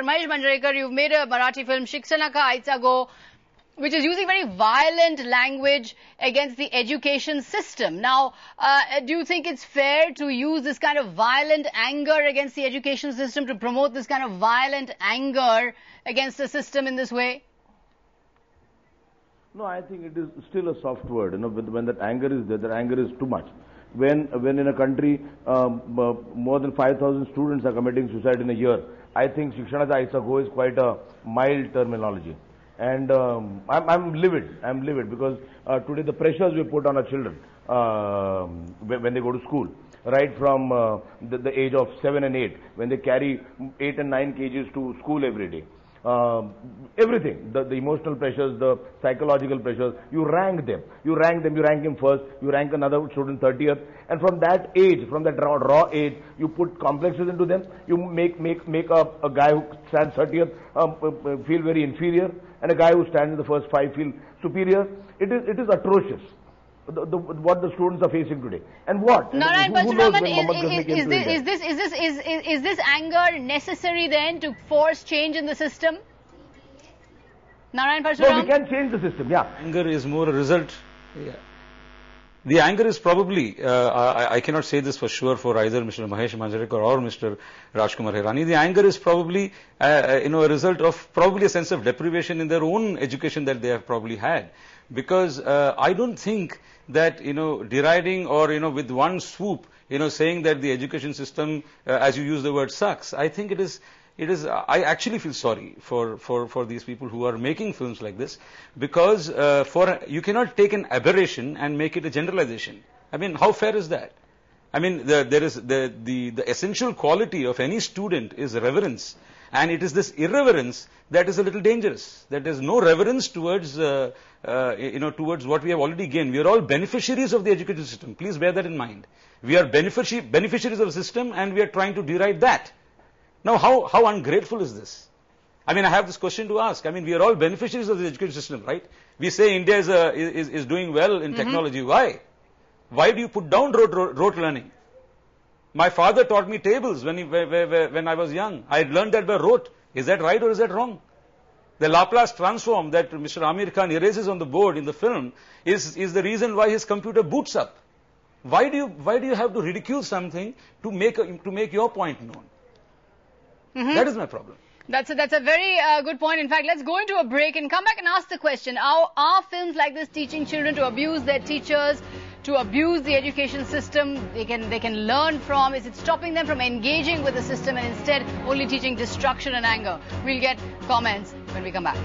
Mahesh Manjrekar, you've made a Marathi film, Shikshana Ka Aisa Go, which is using very violent language against the education system. Now, do you think it's fair to use this kind of violent anger against the education system, to promote this kind of violent anger against the system in this way? No, I think it is still a soft word. You know, when that anger is there, that anger is too much. When in a country more than 5,000 students are committing suicide in a year, I think Shikshana Ka Aisa Go is quite a mild terminology. And I'm livid. I'm livid because today the pressures we put on our children when they go to school, right from the age of 7 and 8, when they carry 8 and 9 kgs to school every day. Everything, the emotional pressures, the psychological pressures, you rank them. You rank him first, you rank another student 30th, and from that age, from that raw age, you put complexes into them. You make a guy who stands 30th feel very inferior, and a guy who stands in the first 5 feel superior. It is atrocious. What the students are facing today, and what? Narayan Parashuraman, is this anger necessary then to force change in the system? Narayan Parashuraman? No, we can change the system. Yeah, anger is more a result. Yeah. The anger is probably, I cannot say this for sure for either Mr. Mahesh Manjrekar or Mr. Rajkumar Hirani. The anger is probably, a result of probably a sense of deprivation in their own education that they have probably had. Because I don't think that, deriding or, with one swoop, saying that the education system, as you use the word, sucks. I think it is, I actually feel sorry for these people who are making films like this, because you cannot take an aberration and make it a generalization. I mean, how fair is that? I mean, there is the essential quality of any student is reverence, and it is this irreverence that is a little dangerous. That there is no reverence towards towards what we have already gained. We are all beneficiaries of the education system. Please bear that in mind. We are beneficiaries of the system, and we are trying to deride that. Now, how ungrateful is this? I mean, I have this question to ask. I mean, we are all beneficiaries of the education system, right? We say India is doing well in technology. Why? Why do you put down rote learning? My father taught me tables when I was young. I learned that by rote. Is that right or is that wrong? The Laplace transform that Mr. Amir Khan erases on the board in the film is the reason why his computer boots up. Why do you have to ridicule something to make your point known? That is my problem. That's a very good point. In fact, let's go into a break and come back and ask the question: Are films like this teaching children to abuse their teachers, to abuse the education system they can learn from? Is it stopping them from engaging with the system and instead only teaching destruction and anger? We'll get comments when we come back.